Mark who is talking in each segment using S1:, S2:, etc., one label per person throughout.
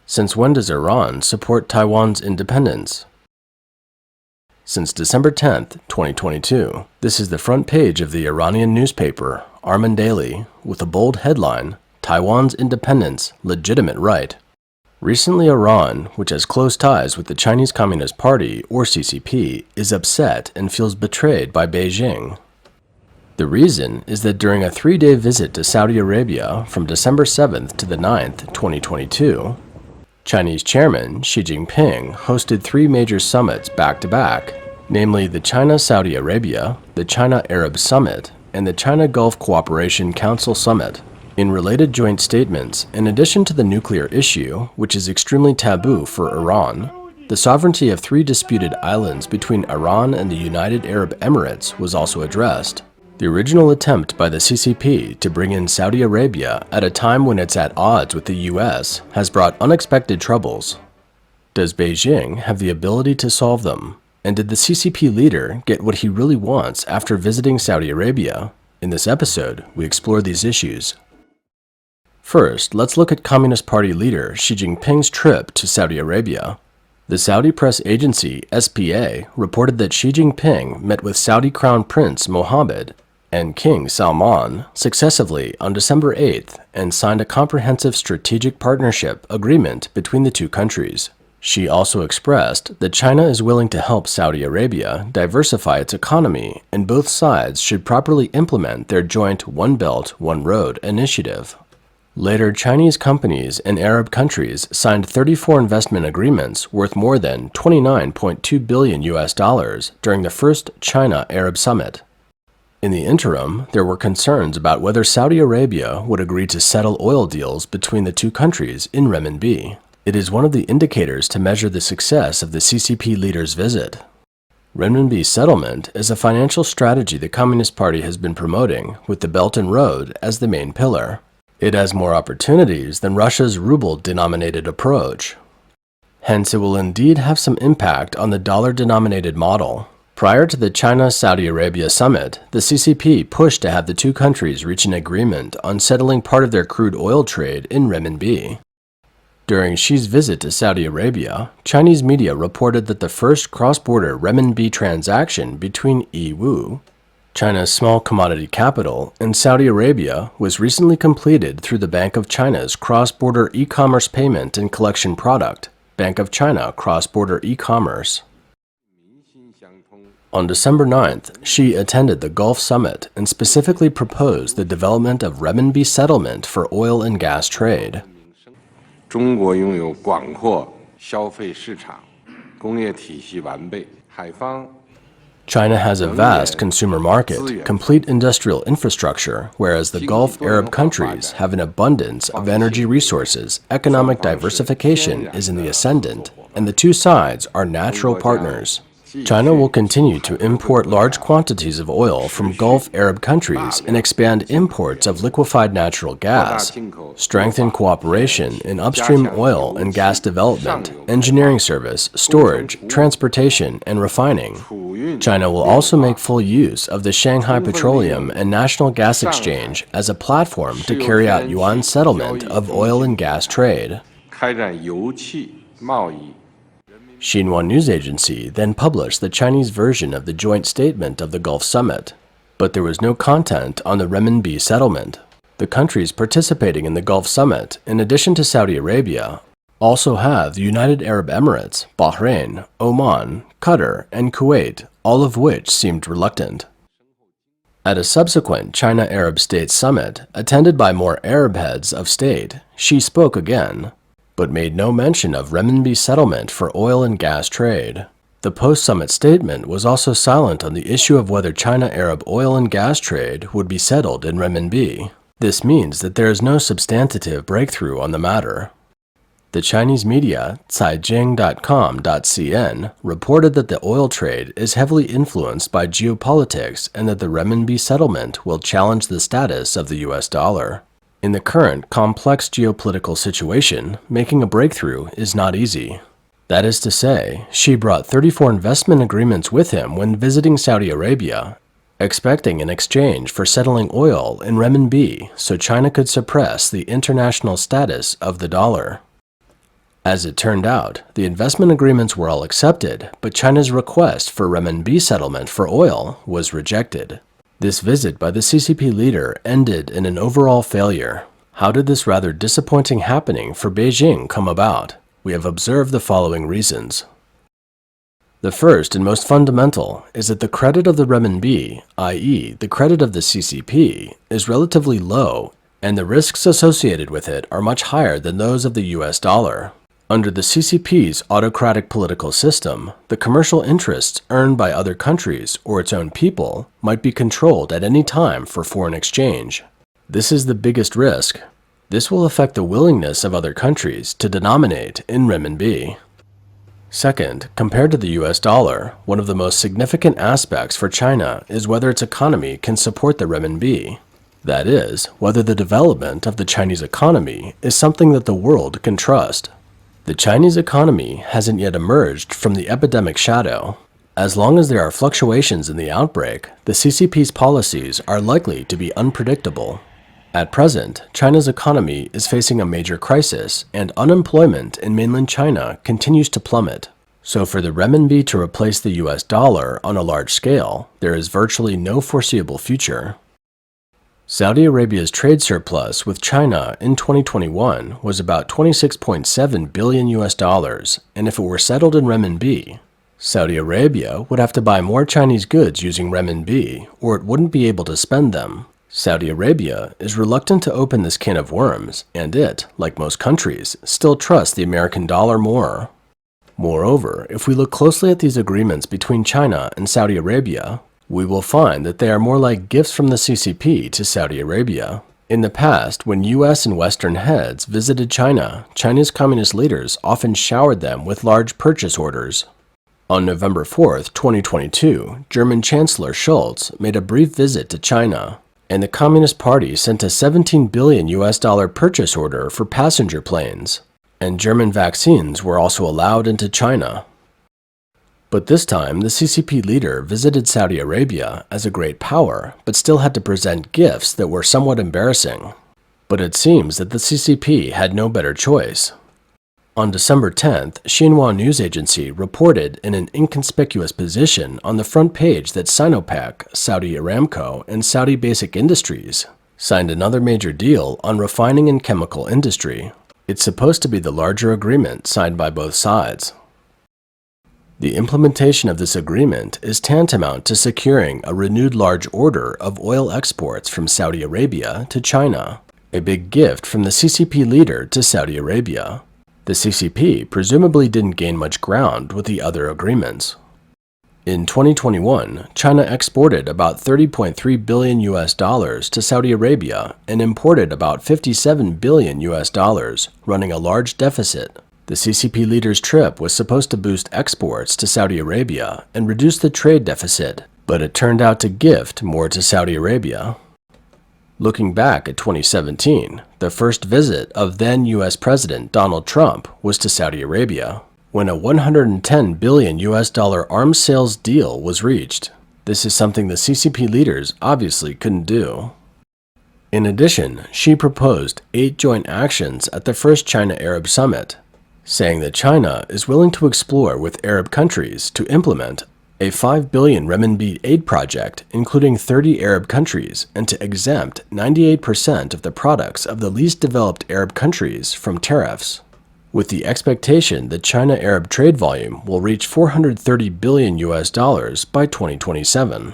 S1: Since when does Iran support Taiwan's independence? Since December 10, 2022, this is the front page of the Iranian newspaper, Arman Daily, with a bold headline, Taiwan's Independence, Legitimate Right. Recently, Iran, which has close ties with the Chinese Communist Party, or CCP, is upset and feels betrayed by Beijing. The reason is that during a 3-day visit to Saudi Arabia from December 7th to the 9th, 2022, Chinese Chairman Xi Jinping hosted 3 major summits back-to-back, namely the China-Saudi Arabia, the China-Arab Summit, and the China-Gulf Cooperation Council Summit. In related joint statements, in addition to the nuclear issue, which is extremely taboo for Iran, the sovereignty of 3 disputed islands between Iran and the United Arab Emirates was also addressed. The original attempt by the CCP to bring in Saudi Arabia at a time when it's at odds with the US has brought unexpected troubles. Does Beijing have the ability to solve them? And did the CCP leader get what he really wants after visiting Saudi Arabia? In this episode, we explore these issues. First, let's look at Communist Party leader Xi Jinping's trip to Saudi Arabia. The Saudi press agency SPA reported that Xi Jinping met with Saudi Crown Prince Mohammed and King Salman successively on December 8th and signed a comprehensive strategic partnership agreement between the 2 countries. Xi also expressed that China is willing to help Saudi Arabia diversify its economy and both sides should properly implement their joint One Belt, One Road initiative. Later, Chinese companies and Arab countries signed 34 investment agreements worth more than $29.2 billion during the first China-Arab Summit. In the interim, there were concerns about whether Saudi Arabia would agree to settle oil deals between the 2 countries in renminbi. It is one of the indicators to measure the success of the CCP leader's visit. Renminbi settlement is a financial strategy the Communist Party has been promoting, with the Belt and Road as the main pillar. It has more opportunities than Russia's ruble-denominated approach. Hence, it will indeed have some impact on the dollar-denominated model. Prior to the China-Saudi Arabia summit, the CCP pushed to have the 2 countries reach an agreement on settling part of their crude oil trade in renminbi. During Xi's visit to Saudi Arabia, Chinese media reported that the first cross-border renminbi transaction between Yiwu, China's small commodity capital, and Saudi Arabia was recently completed through the Bank of China's cross-border e-commerce payment and collection product, Bank of China Cross-Border E-Commerce. On December 9th, Xi attended the Gulf Summit and specifically proposed the development of renminbi settlement for oil and gas trade. China has a vast consumer market, complete industrial infrastructure, whereas the Gulf Arab countries have an abundance of energy resources. Economic diversification is in the ascendant, and the 2 sides are natural partners. China will continue to import large quantities of oil from Gulf Arab countries and expand imports of liquefied natural gas, strengthen cooperation in upstream oil and gas development, engineering service, storage, transportation, and refining. China will also make full use of the Shanghai Petroleum and National Gas Exchange as a platform to carry out yuan settlement of oil and gas trade. Xinhua news agency then published the Chinese version of the joint statement of the Gulf Summit, but there was no content on the renminbi settlement. The countries participating in the Gulf Summit, in addition to Saudi Arabia, also have the United Arab Emirates, Bahrain, Oman, Qatar, and Kuwait, all of which seemed reluctant. At a subsequent China-Arab States Summit, attended by more Arab heads of state, Xi spoke again, but made no mention of renminbi settlement for oil and gas trade. The post-summit statement was also silent on the issue of whether China-Arab oil and gas trade would be settled in renminbi. This means that there is no substantive breakthrough on the matter. The Chinese media, Caijing.com.cn, reported that the oil trade is heavily influenced by geopolitics and that the renminbi settlement will challenge the status of the US dollar. In the current complex geopolitical situation, making a breakthrough is not easy. That is to say, Xi brought 34 investment agreements with him when visiting Saudi Arabia, expecting an exchange for settling oil in renminbi so China could suppress the international status of the dollar. As it turned out, the investment agreements were all accepted, but China's request for renminbi settlement for oil was rejected. This visit by the CCP leader ended in an overall failure. How did this rather disappointing happening for Beijing come about? We have observed the following reasons. The first and most fundamental is that the credit of the renminbi, i.e., the credit of the CCP, is relatively low, and the risks associated with it are much higher than those of the US dollar. Under the CCP's autocratic political system, the commercial interests earned by other countries or its own people might be controlled at any time for foreign exchange. This is the biggest risk. This will affect the willingness of other countries to denominate in renminbi. Second, compared to the US dollar, one of the most significant aspects for China is whether its economy can support the renminbi. That is, whether the development of the Chinese economy is something that the world can trust. The Chinese economy hasn't yet emerged from the epidemic shadow. As long as there are fluctuations in the outbreak, the CCP's policies are likely to be unpredictable. At present, China's economy is facing a major crisis, and unemployment in mainland China continues to plummet. So for the renminbi to replace the US dollar on a large scale, there is virtually no foreseeable future. Saudi Arabia's trade surplus with China in 2021 was about 26.7 billion US dollars, and if it were settled in renminbi, Saudi Arabia would have to buy more Chinese goods using renminbi, or it wouldn't be able to spend them. Saudi Arabia is reluctant to open this can of worms, and it, like most countries, still trusts the American dollar more. Moreover, if we look closely at these agreements between China and Saudi Arabia, we will find that they are more like gifts from the CCP to Saudi Arabia. In the past, when US and Western heads visited China, Chinese communist leaders often showered them with large purchase orders. On November 4, 2022, German Chancellor Scholz made a brief visit to China, and the Communist Party sent a 17 billion US dollar purchase order for passenger planes, and German vaccines were also allowed into China. But this time, the CCP leader visited Saudi Arabia as a great power, but still had to present gifts that were somewhat embarrassing. But it seems that the CCP had no better choice. On December 10th, Xinhua news agency reported in an inconspicuous position on the front page that Sinopec, Saudi Aramco, and Saudi Basic Industries signed another major deal on refining and chemical industry. It's supposed to be the larger agreement signed by both sides. The implementation of this agreement is tantamount to securing a renewed large order of oil exports from Saudi Arabia to China, a big gift from the CCP leader to Saudi Arabia. The CCP presumably didn't gain much ground with the other agreements. In 2021, China exported about 30.3 billion US dollars to Saudi Arabia and imported about 57 billion US dollars, running a large deficit. The CCP leader's trip was supposed to boost exports to Saudi Arabia and reduce the trade deficit, but it turned out to gift more to Saudi Arabia. Looking back at 2017, the first visit of then US President Donald Trump was to Saudi Arabia, when a 110 billion US dollar arms sales deal was reached. This is something the CCP leaders obviously couldn't do. In addition, Xi proposed 8 joint actions at the first China-Arab summit, saying that China is willing to explore with Arab countries to implement a 5 billion renminbi aid project, including 30 Arab countries, and to exempt 98% of the products of the least developed Arab countries from tariffs, with the expectation that China-Arab trade volume will reach 430 billion US dollars by 2027.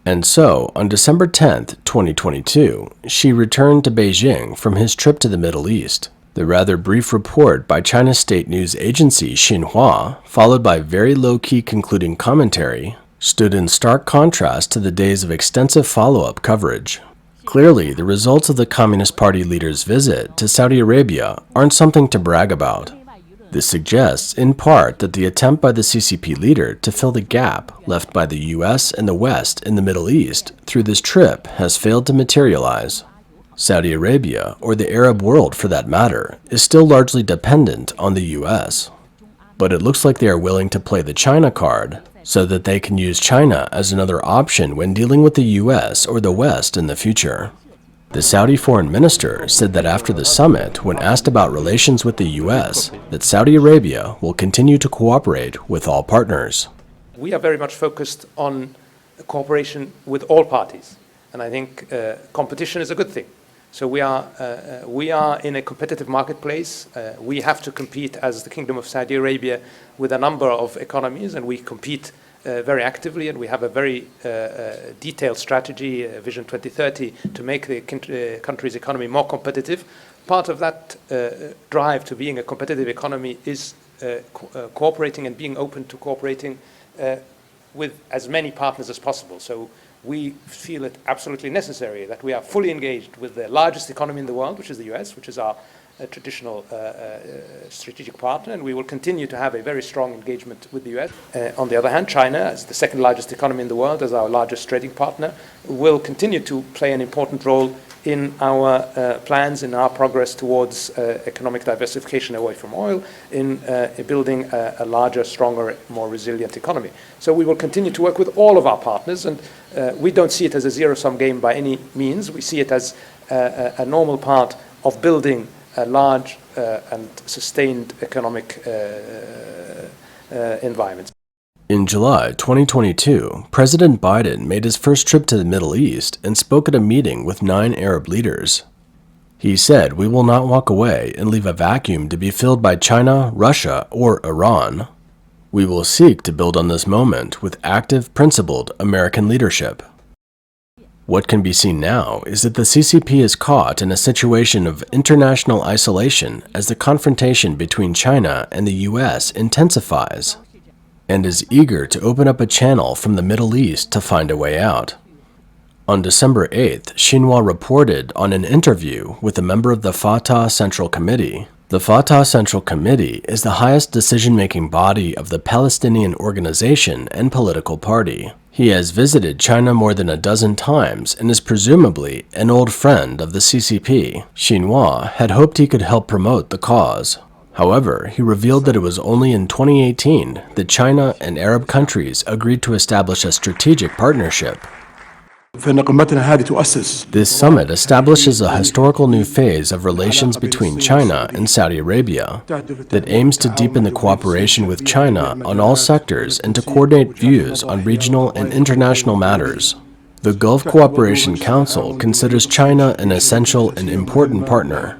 S1: And so, on December 10, 2022, Xi returned to Beijing from his trip to the Middle East. The rather brief report by China's state news agency Xinhua, followed by very low-key concluding commentary, stood in stark contrast to the days of extensive follow-up coverage. Clearly, the results of the Communist Party leader's visit to Saudi Arabia aren't something to brag about. This suggests, in part, that the attempt by the CCP leader to fill the gap left by the US and the West in the Middle East through this trip has failed to materialize. Saudi Arabia, or the Arab world for that matter, is still largely dependent on the US. But it looks like they are willing to play the China card, so that they can use China as another option when dealing with the US or the West in the future. The Saudi foreign minister said that after the summit, when asked about relations with the U.S., that Saudi Arabia will continue to cooperate with all partners.
S2: We are very much focused on cooperation with all parties, and I think competition is a good thing. So we are in a competitive marketplace. We have to compete as the Kingdom of Saudi Arabia with a number of economies, and we compete very actively, and we have a very detailed strategy, Vision 2030, to make the country's economy more competitive. Part of that drive to being a competitive economy is cooperating and being open to cooperating with as many partners as possible. So we feel it absolutely necessary that we are fully engaged with the largest economy in the world, which is the US, which is our traditional strategic partner, and we will continue to have a very strong engagement with the US. On the other hand, China, as the second largest economy in the world, as our largest trading partner, will continue to play an important role in our plans, in our progress towards economic diversification away from oil, in building a larger, stronger, more resilient economy. So we will continue to work with all of our partners, and we don't see it as a zero-sum game by any means. We see it as a normal part of building a large and sustained economic environment.
S1: In July 2022, President Biden made his first trip to the Middle East and spoke at a meeting with 9 Arab leaders. He said, "We will not walk away and leave a vacuum to be filled by China, Russia, or Iran. We will seek to build on this moment with active, principled American leadership." What can be seen now is that the CCP is caught in a situation of international isolation as the confrontation between China and the US intensifies, and is eager to open up a channel from the Middle East to find a way out. On December 8th, Xinhua reported on an interview with a member of the Fatah Central Committee. The Fatah Central Committee is the highest decision-making body of the Palestinian organization and political party. He has visited China more than a dozen times and is presumably an old friend of the CCP. Xinhua had hoped he could help promote the cause. However, he revealed that it was only in 2018 that China and Arab countries agreed to establish a strategic partnership. This summit establishes a historical new phase of relations between China and Saudi Arabia that aims to deepen the cooperation with China on all sectors and to coordinate views on regional and international matters. The Gulf Cooperation Council considers China an essential and important partner.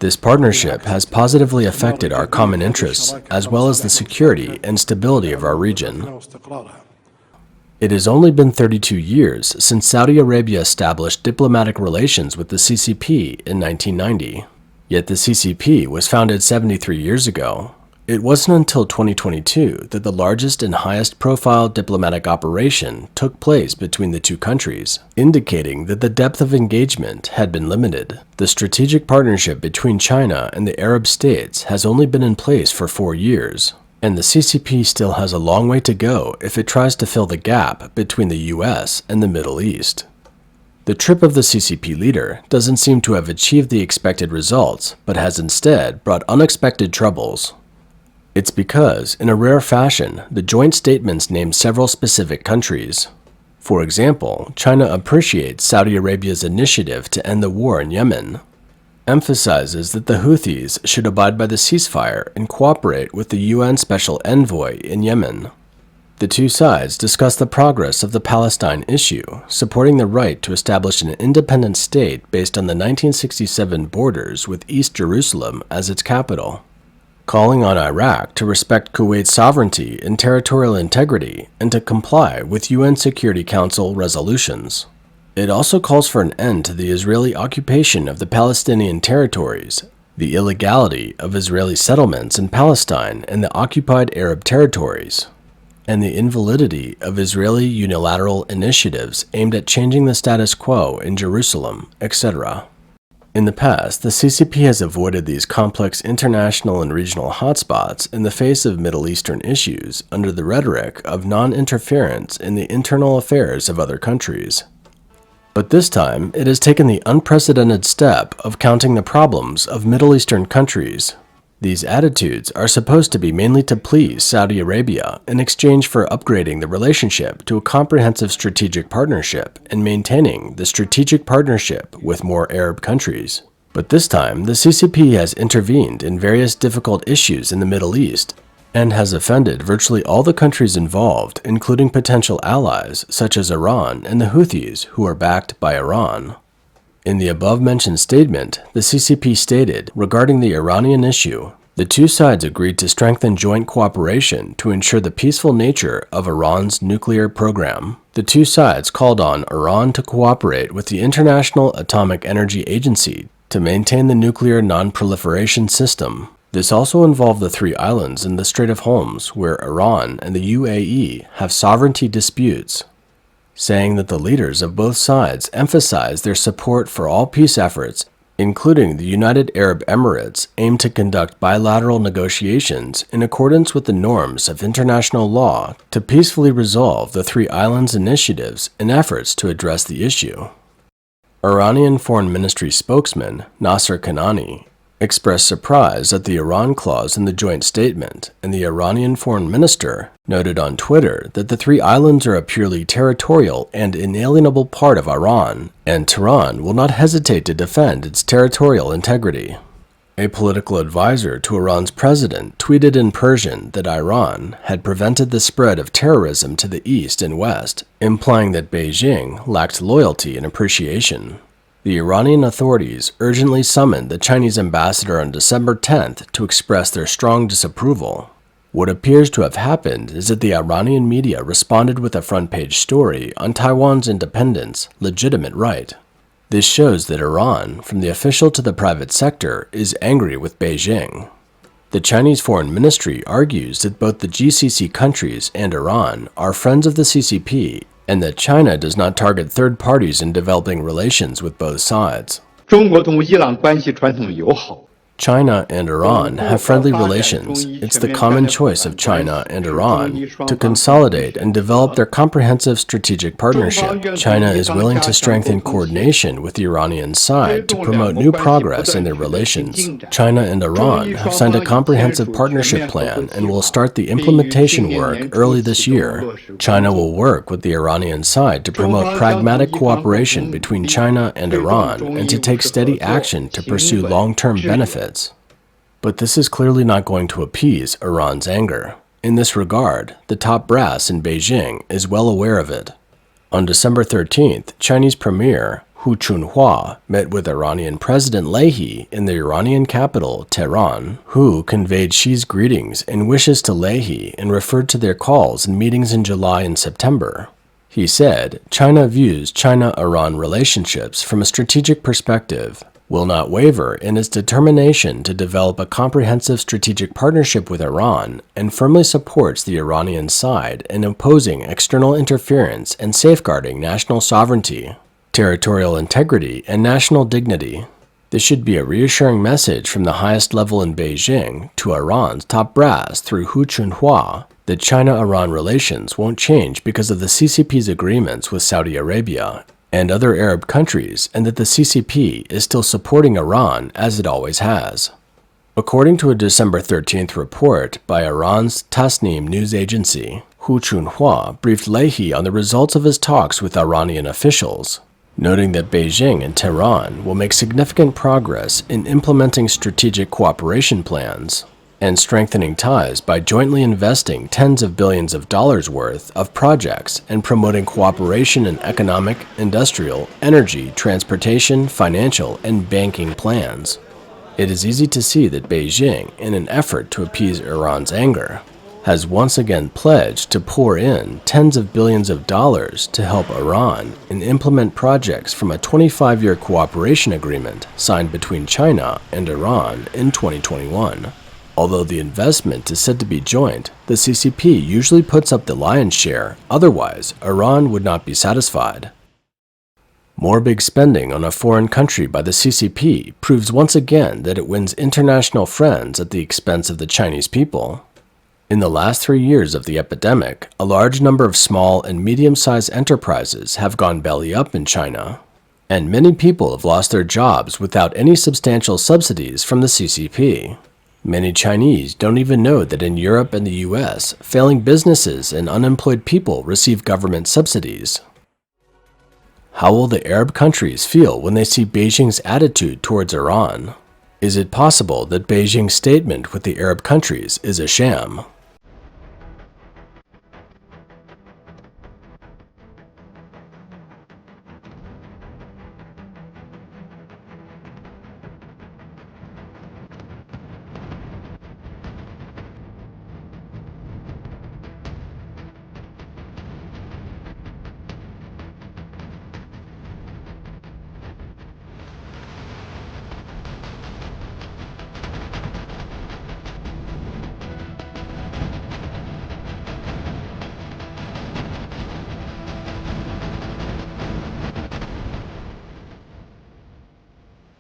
S1: This partnership has positively affected our common interests, as well as the security and stability of our region. It has only been 32 years since Saudi Arabia established diplomatic relations with the CCP in 1990. Yet the CCP was founded 73 years ago. It wasn't until 2022 that the largest and highest profile diplomatic operation took place between the two countries, indicating that the depth of engagement had been limited. The strategic partnership between China and the Arab states has only been in place for 4 years, and the CCP still has a long way to go if it tries to fill the gap between the US and the Middle East. The trip of the CCP leader doesn't seem to have achieved the expected results, but has instead brought unexpected troubles. It's because, in a rare fashion, the joint statements name several specific countries. For example, China appreciates Saudi Arabia's initiative to end the war in Yemen, emphasizes that the Houthis should abide by the ceasefire and cooperate with the UN Special Envoy in Yemen. The two sides discuss the progress of the Palestine issue, supporting the right to establish an independent state based on the 1967 borders with East Jerusalem as its capital, calling on Iraq to respect Kuwait's sovereignty and territorial integrity and to comply with UN Security Council resolutions. It also calls for an end to the Israeli occupation of the Palestinian territories, the illegality of Israeli settlements in Palestine and the occupied Arab territories, and the invalidity of Israeli unilateral initiatives aimed at changing the status quo in Jerusalem, etc. In the past, the CCP has avoided these complex international and regional hotspots in the face of Middle Eastern issues under the rhetoric of non-interference in the internal affairs of other countries. But this time, it has taken the unprecedented step of counting the problems of Middle Eastern countries. These attitudes are supposed to be mainly to please Saudi Arabia in exchange for upgrading the relationship to a comprehensive strategic partnership and maintaining the strategic partnership with more Arab countries. But this time, the CCP has intervened in various difficult issues in the Middle East and has offended virtually all the countries involved, including potential allies such as Iran and the Houthis, who are backed by Iran. In the above-mentioned statement, the CCP stated, regarding the Iranian issue, the two sides agreed to strengthen joint cooperation to ensure the peaceful nature of Iran's nuclear program. The two sides called on Iran to cooperate with the International Atomic Energy Agency to maintain the nuclear non-proliferation system. This also involved the three islands in the Strait of Hormuz, where Iran and the UAE have sovereignty disputes, saying that the leaders of both sides emphasized their support for all peace efforts, including the United Arab Emirates, aim to conduct bilateral negotiations in accordance with the norms of international law to peacefully resolve the three islands' initiatives and efforts to address the issue. Iranian Foreign Ministry spokesman Nasser Kanani expressed surprise at the Iran clause in the joint statement, and the Iranian foreign minister noted on Twitter that the three islands are a purely territorial and inalienable part of Iran, and Tehran will not hesitate to defend its territorial integrity. A political advisor to Iran's president tweeted in Persian that Iran had prevented the spread of terrorism to the east and west, implying that Beijing lacked loyalty and appreciation. The Iranian authorities urgently summoned the Chinese ambassador on December 10th to express their strong disapproval. What appears to have happened is that the Iranian media responded with a front-page story on Taiwan's independence, legitimate right. This shows that Iran, from the official to the private sector, is angry with Beijing. The Chinese Foreign Ministry argues that both the GCC countries and Iran are friends of the CCP and that China does not target third parties in developing relations with both sides.
S3: 中国同伊朗关系传统友好。
S1: China and Iran have friendly relations. It's the common choice of China and Iran to consolidate and develop their comprehensive strategic partnership. China is willing to strengthen coordination with the Iranian side to promote new progress in their relations. China and Iran have signed a comprehensive partnership plan and will start the implementation work early this year. China will work with the Iranian side to promote pragmatic cooperation between China and Iran and to take steady action to pursue long-term benefits. But this is clearly not going to appease Iran's anger. In this regard, the top brass in Beijing is well aware of it. On December 13th, Chinese Premier Hu Chunhua met with Iranian President Leahy in the Iranian capital, Tehran. Hu conveyed Xi's greetings and wishes to Leahy and referred to their calls and meetings in July and September. He said, China views China-Iran relationships from a strategic perspective, will not waver in its determination to develop a comprehensive strategic partnership with Iran, and firmly supports the Iranian side in opposing external interference and safeguarding national sovereignty, territorial integrity, and national dignity. This should be a reassuring message from the highest level in Beijing to Iran's top brass through Hu Chunhua that China-Iran relations won't change because of the CCP's agreements with Saudi Arabia and other Arab countries, and that the CCP is still supporting Iran as it always has. According to a December 13th report by Iran's Tasnim news agency, Hu Chunhua briefed Leahy on the results of his talks with Iranian officials, noting that Beijing and Tehran will make significant progress in implementing strategic cooperation plans and strengthening ties by jointly investing tens of billions of dollars worth of projects and promoting cooperation in economic, industrial, energy, transportation, financial, and banking plans. It is easy to see that Beijing, in an effort to appease Iran's anger, has once again pledged to pour in tens of billions of dollars to help Iran and implement projects from a 25-year cooperation agreement signed between China and Iran in 2021. Although the investment is said to be joint, the CCP usually puts up the lion's share, otherwise Iran would not be satisfied. More big spending on a foreign country by the CCP proves once again that it wins international friends at the expense of the Chinese people. In the last 3 years of the epidemic, a large number of small and medium-sized enterprises have gone belly up in China, and many people have lost their jobs without any substantial subsidies from the CCP. Many Chinese don't even know that in Europe and the US, failing businesses and unemployed people receive government subsidies. How will the Arab countries feel when they see Beijing's attitude towards Iran? Is it possible that Beijing's statement with the Arab countries is a sham?